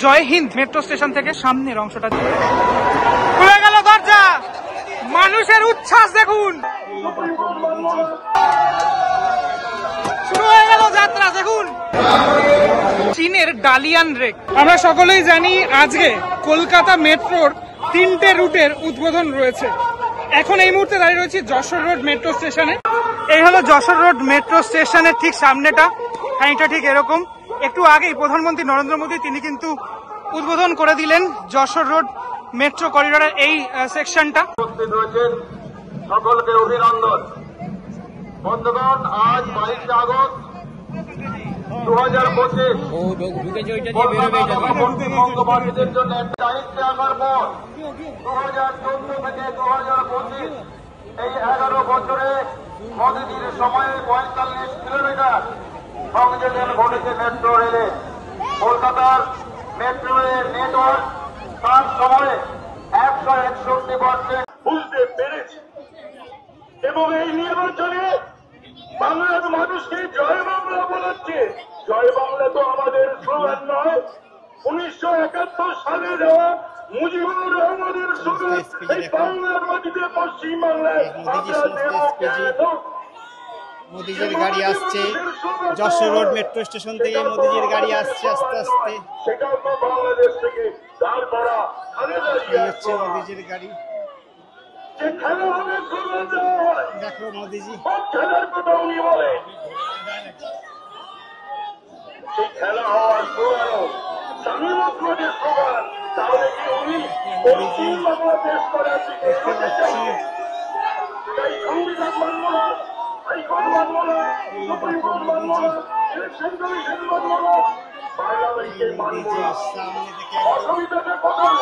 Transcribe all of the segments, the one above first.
জয় Hind metro station থেকে সামনের অংশটা খুলে গেল দরজা, মানুষের উচ্ছ্বাস দেখুন, শুরু হয়ে গেল যাত্রা দেখুন। চীনের ডালিয়ান রেক। আমরা সকলেই জানি আজকে কলকাতা মেট্রোর 3টে রুটের উদ্বোধন রয়েছে। এখন এই মুহূর্তে দাঁড়িয়ে রয়েছি যশোর রোড মেট্রো স্টেশনে। এই হলো যশোর রোড মেট্রো স্টেশনের ঠিক সামনেটা, খানিকটা ঠিক এরকম। একটু আগেই প্রধানমন্ত্রী নরেন্দ্র মোদী তিনি কিন্তু উদ্বোধন করে দিলেন যশোর রোড মেট্রো করিডোরের এই সেকশনটা। সকলকে অভিনন্দন। বন্ধুগণ, আজ 22 আগস্ট 2025 পশ্চিমবঙ্গবাসীদের জন্য দায়িত্বে আসার পর 2014 থেকে 2025 এই 11 বছরে মোদীজির সময়ে 45 কিলোমিটার সংযোজন ঘটেছে মেট্রো রেলে। কলকাতার মেট্রো রেল নেটওয়ার্ক তার সময়ে 161% বুঝতে পেরেছে এবং এই নির্বাচনে বাংলার মানুষকে জয় বাংলা বলাচ্ছে। জয় বাংলা তো আমাদের স্লোগান নয়, 1971 সালে দেওয়া মুজিবুর রহমানের স্লোগান। এই বাংলার মাটিতে পশ্চিম বাংলায় মোদিজির গাড়ি আসছে যশোর রোড মেট্রো স্টেশন থেকে, মোদিজির গাড়ি আসছে আস্তে আস্তে। সেটাও তো বাংলাদেশ থেকে দাঁড় করা হচ্ছে মোদিজির গাড়ি। দেখো মোদিজি খেলার কথা উনি বলে, সেই খেলা হওয়ার স্লোগানও স্বামীমন্ত্রের স্লোগান। তাহলে কি উনি পশ্চিম বাংলাদেশ করার দিকে তাই সংবিধান মানব না, হাইকোর্ট মানব না, সুপ্রিম কোর্ট মানব না, ইলেকশন কমিশন মানব না, বাংলাদেশকে মানব না। অসুবিধাটা কোথায়?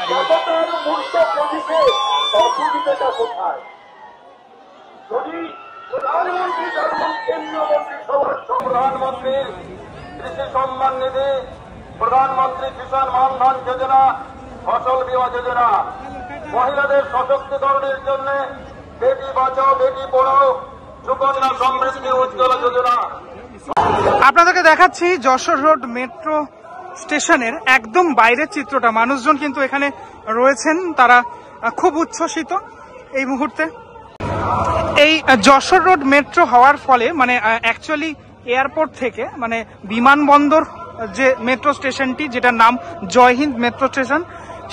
জনতার মূর্ত প্রদীপে অসুবিধাটা কোথায়? যদি প্রধানমন্ত্রী যখন কেন্দ্রীয় মন্ত্রিসভার প্রধানমন্ত্রীর কৃষি সম্মান নিধি, প্রধানমন্ত্রী কিষাণ মানধন যোজনা, ফসল বীমা যোজনা, মহিলাদের সশক্তিকরণের জন্য বেটি বাঁচাও বেটি পড়াও, সুকন্যা সমৃদ্ধি উজ্জ্বলা যোজনা। আপনাদেরকে দেখাচ্ছি যশোর রোড মেট্রো স্টেশনের একদম বাইরের চিত্রটা। মানুষজন কিন্তু এখানে রয়েছেন, তারা খুব উচ্ছ্বসিত এই মুহূর্তে। এই যশোর রোড মেট্রো হওয়ার ফলে মানে অ্যাকচুয়ালি এয়ারপোর্ট থেকে মানে বিমানবন্দর যে মেট্রো স্টেশনটি, যেটার নাম জয় হিন্দ মেট্রো স্টেশন,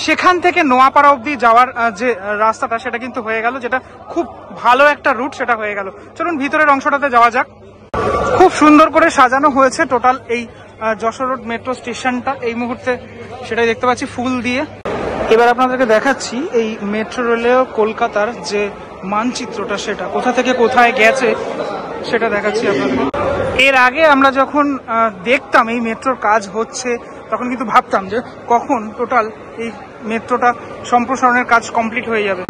সেখান থেকে নোয়াপাড়া অবধি যাওয়ার যে রাস্তাটা সেটা কিন্তু হয়ে গেল, যেটা খুব ভালো একটা রুট সেটা হয়ে গেল। চলুন ভিতরের অংশটাতে যাওয়া যাক। খুব সুন্দর করে সাজানো হয়েছে টোটাল এই যশোর রোড মেট্রো স্টেশনটা এই মুহূর্তে, সেটাই দেখতে পাচ্ছি ফুল দিয়ে। এবার আপনাদেরকে দেখাচ্ছি এই মেট্রো রেলেও কলকাতার যে মানচিত্রটা, সেটা কোথা থেকে কোথায় গেছে সেটা দেখাচ্ছি আপনাদের। এর আগে আমরা যখন দেখতাম এই মেট্রোর কাজ হচ্ছে তখন কিন্তু ভাবতাম যে কখন টোটাল এই মেট্রোটা সম্প্রসারণের কাজ কমপ্লিট হয়ে যাবে।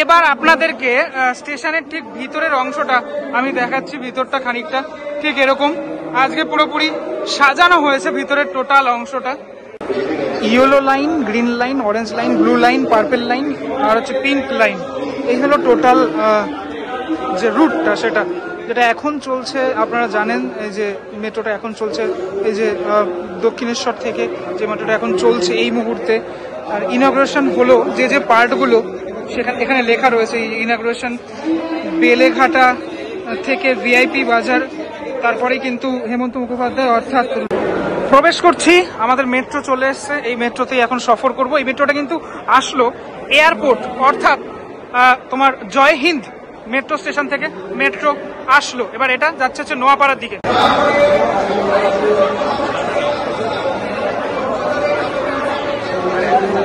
এবার আপনাদেরকে স্টেশনের ঠিক ভিতরের অংশটা আমি দেখাচ্ছি। ভিতরটা খানিকটা ঠিক এরকম, আজকে পুরোপুরি সাজানো হয়েছে ভিতরের টোটাল অংশটা। Yellow line, green line, orange line, blue line, purple line আর হচ্ছে পিঙ্ক লাইন, এই হলো টোটাল যে রুটটা সেটা, যেটা এখন চলছে। আপনারা জানেন এই যে মেট্রোটা এখন চলছে, এই যে দক্ষিণেশ্বর থেকে যে মেট্রোটা এখন চলছে এই মুহূর্তে। আর ইনগ্রেশন হলো যে যে পার্টগুলো সেখানে এখানে লেখা রয়েছে। ইনগ্রেশন বেলেঘাটা থেকে ভিআইপি বাজার, তারপরে কিন্তু হেমন্ত মুখোপাধ্যায় অর্থাৎ প্রবেশ করছি। আমাদের মেট্রো চলে এসছে, এই মেট্রোতেই এখন সফর করব। এই মেট্রোটা কিন্তু আসলো এয়ারপোর্ট অর্থাৎ তোমার জয় হিন্দ মেট্রো স্টেশন থেকে মেট্রো আসলো। এবার এটা যাচ্ছে হচ্ছে নোয়াপাড়ার দিকে।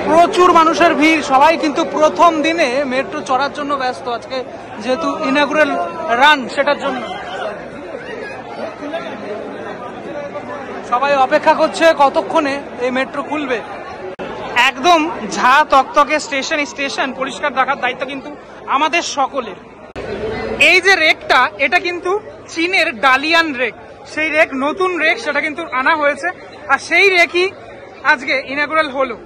প্রচুর মানুষের ভিড়, সবাই কিন্তু প্রথম দিনে মেট্রো চড়ার জন্য ব্যস্ত, আজকে যেহেতু ইনঅগুরাল রান সেটার জন্য সবাই অপেক্ষা করছে কতক্ষণে এই মেট্রো খুলবে। একদম ঝা তকতকে স্টেশন পরিষ্কার রাখার দায়িত্ব কিন্তু আমাদের সকলের। এই যে রেকটা, এটা কিন্তু চীনের ডালিয়ান রেক, সেই রেক নতুন রেক সেটা কিন্তু আনা হয়েছে, আর সেই রেকই আজকে ইনঅগুরাল হলো।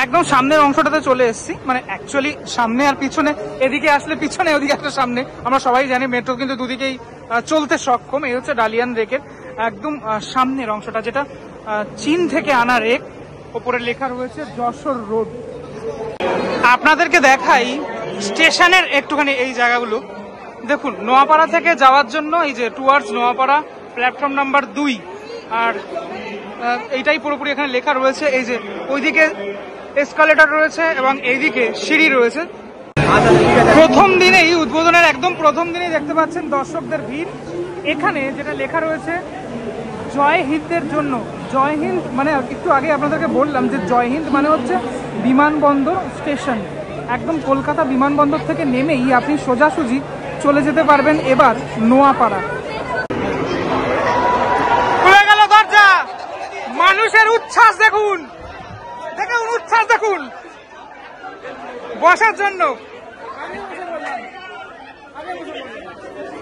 একদম সামনের অংশটাতে চলে এসেছি, মানে অ্যাকচুয়ালি সামনে আর পিছনে, এদিকে আসলে পিছনে, ওদিকে আসলে সামনে। আমরা সবাই জানি মেট্রো কিন্তু দুদিকেই চলতে সক্ষম। এই হচ্ছে ডালিয়ান রেকের একদম সামনের অংশটা, যেটা চীন থেকে আনা রেক, ওপরে লেখা রয়েছে যশোর রোড। আপনাদেরকে দেখাই স্টেশনের একটুখানি এই জায়গাগুলো। দেখুন, নোয়াপাড়া থেকে যাওয়ার জন্য এই যে টুয়ার্ডস নোয়াপাড়া প্ল্যাটফর্ম নাম্বার 2, আর এইটাই পুরোপুরি এখানে লেখা রয়েছে। এই যে ওইদিকে এসকালেটর রয়েছে এবং এইদিকে সিঁড়ি রয়েছে। প্রথম দিনেই উদ্বোধনের একদম প্রথম দিনেই দেখতে পাচ্ছেন দর্শকদের ভিড়। এখানে যেটা লেখা রয়েছে জয় হিন্দের জন্য, জয় হিন্দ মানে একটু আগে আপনাদেরকে বললাম যে জয় হিন্দ মানে হচ্ছে বিমানবন্দর স্টেশন। একদম কলকাতা বিমানবন্দর থেকে নেমেই আপনি সোজাসুজি চলে যেতে পারবেন এবার নোয়াপাড়া। খুলে গেল দরজা, মানুষের উচ্ছ্বাস দেখুন, দেখুন উচ্ছ্বাস দেখুন বসার জন্য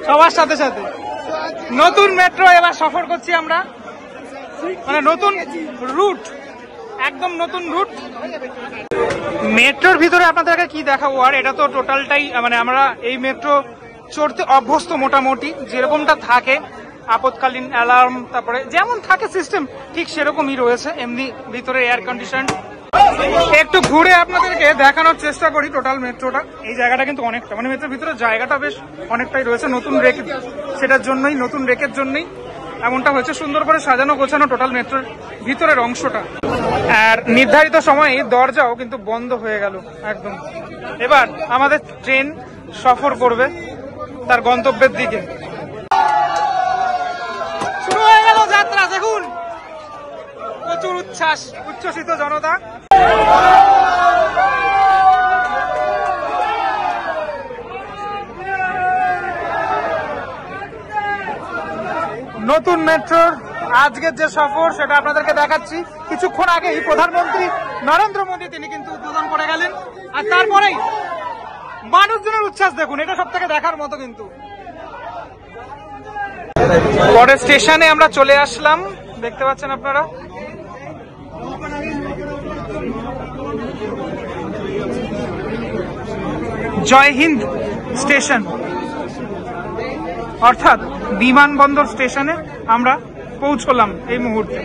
সবার সাথে সাথে। নতুন মেট্রো এবার সফর করছি আমরা, মানে নতুন রুট, একদম নতুন রুট। মেট্রোর ভিতরে আপনাদেরকে কি দেখাবো আর, এটা তো টোটালটাই মানে আমরা এই মেট্রো চড়তে অভ্যস্ত মোটামুটি, যেরকমটা থাকে আপৎকালীন অ্যালার্ম, তারপরে যেমন থাকে সিস্টেম ঠিক সেরকমই রয়েছে। এমনি ভিতরে এয়ার কন্ডিশন। একটু ঘুরে আপনাদেরকে দেখানোর চেষ্টা করি টোটাল মেট্রোটা। এই জায়গাটা কিন্তু অনেকটা, মানে মেট্রোর ভিতরে জায়গাটা বেশ অনেকটাই রয়েছে। নতুন রেক, সেটার জন্যই, নতুন রেকের জন্যই এমনটা হয়েছে। সুন্দর করে সাজানো গোছানো টোটাল মেট্রোর ভিতরের অংশটা। আর নির্ধারিত সময়ে দরজাও কিন্তু বন্ধ হয়ে গেল একদম। এবার আমাদের ট্রেন সফর করবে তার গন্তব্যের দিকে। শুরু হয়ে গেল যাত্রা, দেখুন প্রচুর উচ্ছ্বাস, উচ্ছ্বসিত জনতা। নতুন মেট্রোর আজকের যে সফর সেটা আপনাদেরকে দেখাচ্ছি। কিছুক্ষণ আগেই প্রধানমন্ত্রী নরেন্দ্র মোদী তিনি কিন্তু উদ্বোধন করে গেলেন, আর তারপরেই মানুষজনের উচ্ছ্বাস দেখুন, এটা সব থেকে দেখার মতো। কিন্তু পরের স্টেশনে আমরা চলে আসলাম, দেখতে পাচ্ছেন আপনারা। জয় হিন্দ স্টেশন, অর্থাৎ বিমানবন্দর স্টেশনে আমরা পৌঁছলাম এই মুহূর্তে।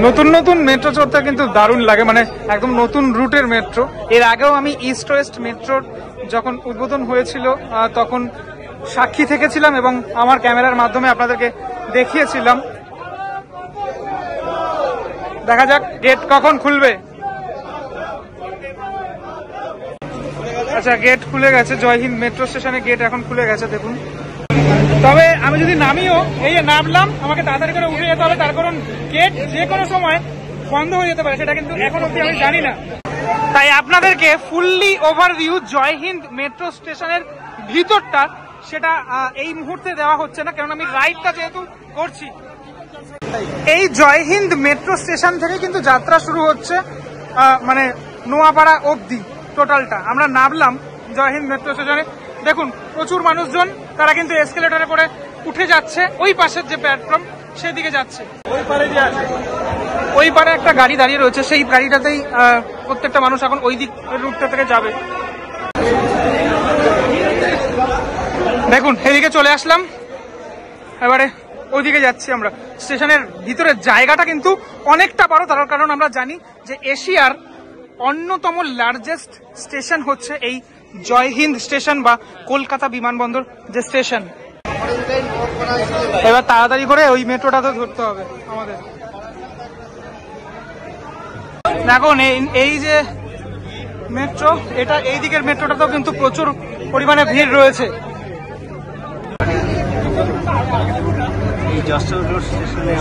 নতুন নতুন মেট্রো চড়তে কিন্তু দারুণ লাগে, মানে একদম নতুন রুটের মেট্রো। এর আগেও আমি ইস্ট ওয়েস্ট মেট্রোর যখন উদ্বোধন হয়েছিল তখন সাক্ষী থেকেছিলাম এবং আমার ক্যামেরার মাধ্যমে আপনাদেরকে দেখিয়েছিলাম। দেখা যাক গেট কখন খুলবে। আচ্ছা, গেট খুলে গেছে, জয় হিন্দ মেট্রো স্টেশনে গেট এখন খুলে গেছে দেখুন। তবে আমি যদি নামিও, এই যে নামলাম, আমাকে তাড়াতাড়ি করে উঠে যেতে হবে, তার কারণ গেট যে কোনো সময় বন্ধ হয়ে যেতে পারে, সেটা কিন্তু এখন অবধি আমি জানি না। তাই আপনাদেরকে ফুললি ওভারভিউ জয় হিন্দ মেট্রো স্টেশনের ভিতরটা সেটা এই মুহূর্তে দেওয়া হচ্ছে না, কারণ আমি রাইডটা যেহেতু করছি। এই জয় হিন্দ মেট্রো স্টেশন থেকে কিন্তু যাত্রা শুরু হচ্ছে মানে নোয়াপাড়া অবধি টোটালটা। আমরা নামলাম জয় হিন্দ মেট্রো স্টেশনে, দেখুন প্রচুর মানুষজন, তারা কিন্তু এসকেলেটরে করে উঠে যাচ্ছে, ওই পাশের যে প্ল্যাটফর্ম সেদিকে যাচ্ছে। ওই পারে একটা গাড়ি দাঁড়িয়ে রয়েছে, সেই গাড়িটাতেই প্রত্যেকটা মানুষ এখন ওই দিক রুটটা থেকে যাবে। দেখুন এদিকে চলে আসলাম, এবারে ওইদিকে যাচ্ছি আমরা। স্টেশনের ভিতরের জায়গাটা কিন্তু অনেকটা বড়, তার কারণ আমরা জানি যে এশিয়ার অন্যতম লার্জেস্ট স্টেশন হচ্ছে এই জয় হিন্দ স্টেশন বা কলকাতা বিমানবন্দর যে স্টেশন। এবার তাড়াতাড়ি করে ওই মেট্রোটা তো ধরতে হবে আমাদের। দেখুন এই যে মেট্রো, এটা এই দিকের মেট্রোটাতেও কিন্তু প্রচুর পরিমাণে ভিড় রয়েছে। যশোর রোড স্টেশনে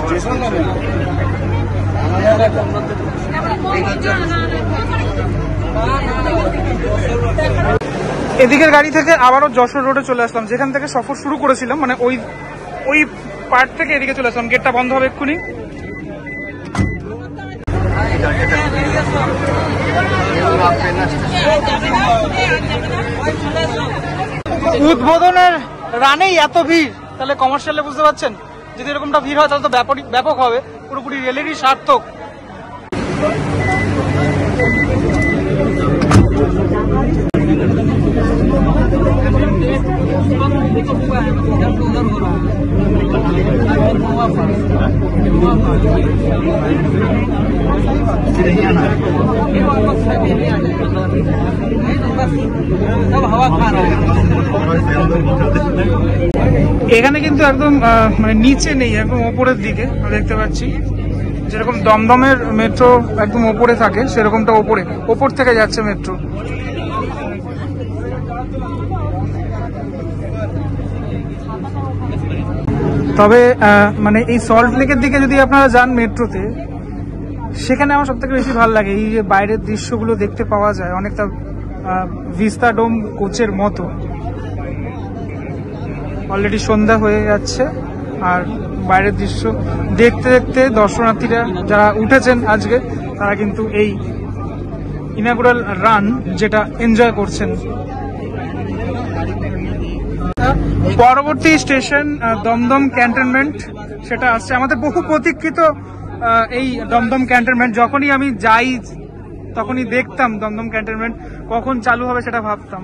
এদিকের গাড়ি থেকে আবারও যশোর রোডে চলে আসলাম, যেখান থেকে সফর শুরু করেছিলাম, মানে ওই পার্ট থেকে এদিকে চলে আসলাম। গেটটা বন্ধ হবে এক্ষুনি। উদ্বোধনের রানেই এত ভিড়, তাহলে কমার্শিয়ালে বুঝতে পারছেন যদি এরকমটা ভিড় হয় তাহলে তো ব্যাপক হবে, পুরোপুরি রেলেরই সার্থক। এখানে কিন্তু একদম মানে নিচে নেই, একদম ওপরের দিকে দেখতে পাচ্ছি। যেরকম দমদমের মেট্রো একদম ওপরে থাকে, সেরকমটা ওপর থেকে যাচ্ছে মেট্রো। তবে মানে এই সল্ট লেকের দিকে যদি আপনারা যান মেট্রোতে, সেখানে আমার সবথেকে বেশি ভালো লাগে এই যে বাইরের দৃশ্যগুলো দেখতে পাওয়া যায়, অনেকটা ভিস্তাডোম কোচের মতো। অলরেডি সন্ধ্যা হয়ে যাচ্ছে আর বাইরের দৃশ্য দেখতে দেখতে দর্শনার্থীরা যারা উঠেছেন আজকে, তারা কিন্তু এই ইনাগুরাল রান যেটা এনজয় করছেন। পরবর্তী স্টেশন দমদম ক্যান্টনমেন্ট, সেটা আসছে। আমাদের বহু প্রতীক্ষিত এই দমদম ক্যান্টনমেন্ট। যখনই আমি যাই তখনই দেখতাম দমদম ক্যান্টনমেন্ট কখন চালু হবে সেটা ভাবতাম।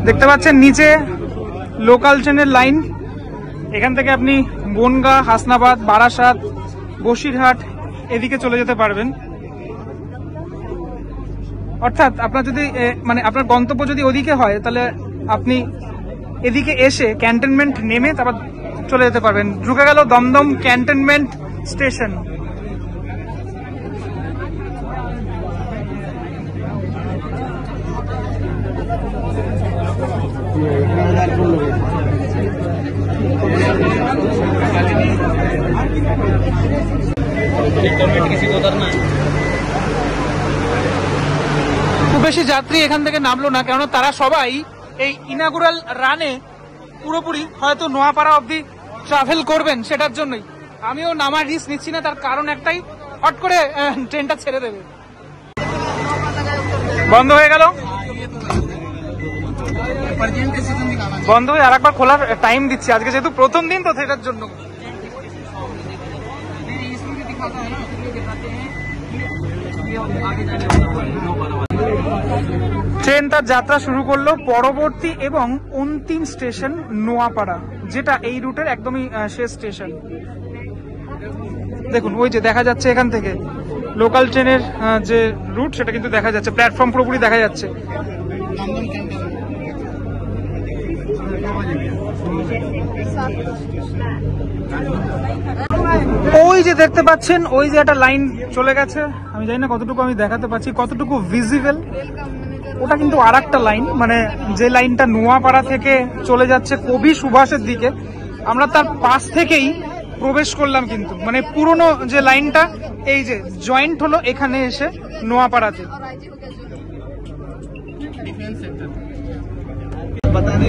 দেখতে পাচ্ছেন নিচে লোকাল ট্রেনের লাইন। এখান থেকে আপনি বনগাঁ, হাসনাবাদ, বারাসাত, বসিরহাট এদিকে চলে যেতে পারবেন। অর্থাৎ আপনার যদি মানে আপনার গন্তব্য যদি ওদিকে হয়, তাহলে আপনি এদিকে এসে ক্যান্টনমেন্ট নেমে তারপর চলে যেতে পারবেন। ঢুকে গেল দমদম ক্যান্টনমেন্ট স্টেশন। খুব বেশি যাত্রী এখান থেকে নামলো না, কেননা তারা সবাই এই ইনাগুরাল রানে পুরোপুরি হয়তো নোয়াপাড়া অবধি ট্রাভেল করবেন, সেটার জন্যই। আমিও নামার রিস্ক নিচ্ছি না, তার কারণ একটাই, হট করে ট্রেনটা ছেড়ে দেবে। বন্ধ হয়ে গেল, বন্ধ হয়ে আরেকবার খোলার টাইম দিচ্ছি আজকে, যেহেতু প্রথম দিন তো সেটার জন্য। ট্রেন তার যাত্রা শুরু করলো। পরবর্তী এবং অন্তিম স্টেশন নোয়াপাড়া, যেটা এই রুটের একদমই শেষ স্টেশন। দেখুন ওই যে দেখা যাচ্ছে এখান থেকে লোকাল ট্রেনের যে রুট সেটা কিন্তু দেখা যাচ্ছে, প্ল্যাটফর্ম পুরোপুরি দেখা যাচ্ছে। ওই যে দেখতে পাচ্ছেন, ওই যে একটা লাইন চলে গেছে, আমি জানি না কতটুকু আমি দেখাতে পাচ্ছি, কতটুকু ভিজিবল। ওটা কিন্তু আর একটা লাইন, মানে যে লাইনটা নোয়াপাড়া থেকে চলে যাচ্ছে কবি সুভাষের দিকে, আমরা তার পাশ থেকেই প্রবেশ করলাম। কিন্তু মানে পুরনো যে লাইনটা এই যে জয়েন্ট হলো এখানে এসে নোয়াপাড়াতে।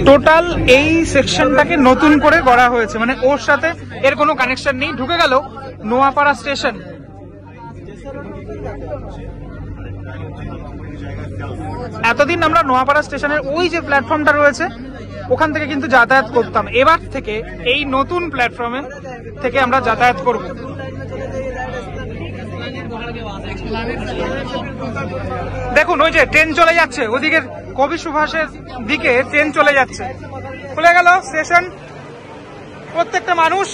টোটাল এই সেকশনটাকে নতুন করে গড়া হয়েছে, মানে ওর সাথে এর কোনো কানেকশন নেই। ঢুকে গেল নোয়াপাড়া স্টেশন। এতদিন আমরা নোয়াপাড়া স্টেশনের ওই যে প্ল্যাটফর্মটা রয়েছে ওখান থেকে কিন্তু যাতায়াত করতাম, এবার থেকে এই নতুন প্ল্যাটফর্মে থেকে আমরা যাতায়াত করব। দেখুন ওই যে ট্রেন চলে যাচ্ছে, ওদিকে কবি সুভাষের দিকে ট্রেন চলে যাচ্ছে। খুলে গেল স্টেশন, প্রত্যেকটা মানুষ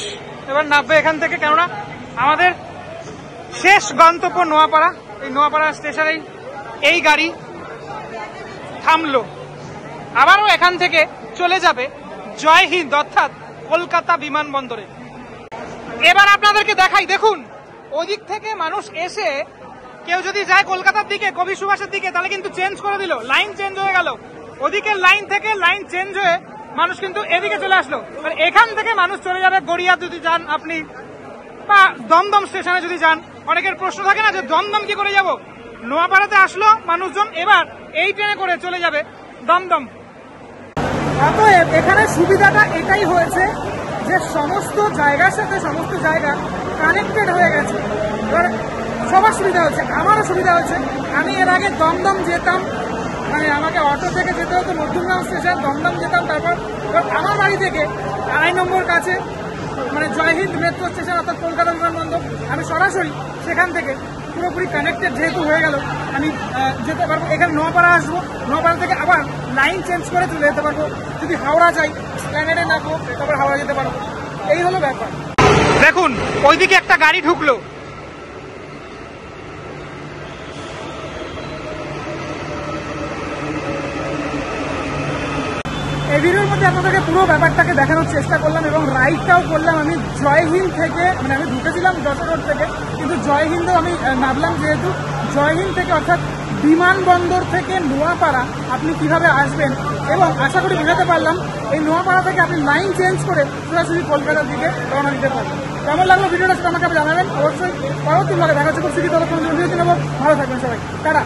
এবার নামবে এখান থেকে, কেননা আমাদের শেষ গন্তব্য নোয়াপাড়া। এই নোয়াপাড়া স্টেশনেই এই গাড়ি থামলো। আবারও এখান থেকে চলে যাবে জয় হিন্দ অর্থাৎ কলকাতা বিমানবন্দরে। এবার আপনাদেরকে দেখাই, দেখুন ওদিক থেকে মানুষ এসে কেউ যদি যায় কলকাতার দিকে, কবি সুভাষের দিকে, তাহলে কিন্তু চেঞ্জ করে দিল, লাইন চেঞ্জ হয়ে গেল। ওদিকে লাইন থেকে লাইন চেঞ্জ হয়ে মানুষ কিন্তু এদিকে চলে আসলো। এখান থেকে মানুষ চলে যাবে গড়িয়া যদি যান আপনি, বা দমদম স্টেশনে যদি যান। অনেকের প্রশ্ন থাকে না যে দমদম কি করে যাব, নোয়াপাড়াতে আসলো মানুষজন, এবার এই ট্রেনে করে চলে যাবে দমদম। অতএব এখানে সুবিধাটা এটাই হয়েছে যে সমস্ত জায়গার সাথে সমস্ত জায়গা কানেক্টেড হয়ে গেছে। এবার সবার সুবিধা হচ্ছে, আমারও সুবিধা হচ্ছে। আমি এর আগে দমদম যেতাম, মানে আমাকে অটো থেকে যেতে হতো মধ্যমগ্রাম স্টেশন, দমদম যেতাম, তারপর আমার বাড়ি থেকে 2.5 নম্বর কাছে মানে জয় হিন্দ মেট্রো স্টেশন অর্থাৎ কলকাতা বিমানবন্দর, আমি সরাসরি সেখান থেকে পুরোপুরি কানেক্টেড যেহেতু হয়ে গেল, আমি যেতে পারবো। এখানে নোয়াপাড়া আসবো, নোয়াপাড়া থেকে আবার লাইন চেঞ্জ করে চলে যেতে পারবো। যদি হাওড়া যাই, প্ল্যানেটে নামবো, তারপর হাওড়া যেতে পারবো। এই হলো ব্যাপার। দেখুন ওইদিকে একটা গাড়ি ঢুকলো। এই ভিডিওর মধ্যে আপনাদেরকে পুরো ব্যাপারটাকে দেখানোর চেষ্টা করলাম এবং রাইডটাও করলাম আমি জয়হিন্দ থেকে, মানে আমি ঢুকেছিলাম যশোর রোড থেকে, কিন্তু জয়হিন্দেও আমি নামলাম, যেহেতু জয়হিন্দ থেকে অর্থাৎ বিমানবন্দর থেকে নোয়াপাড়া আপনি কিভাবে আসবেন, এবং আশা করি বোঝাতে পারলাম এই নোয়াপাড়া থেকে আপনি লাইন চেঞ্জ করে সরাসরি কলকাতার দিকে রওনা দিতে পারবেন। কেমন লাগলো ভিডিওটা সেটা আমাকে জানাবেন অবশ্যই। পরবর্তী ভাগে দেখা হচ্ছে খুব শীঘ্রই। ততক্ষণ ভিডিও নেবো, ভালো থাকবেন সবাই, টাটা।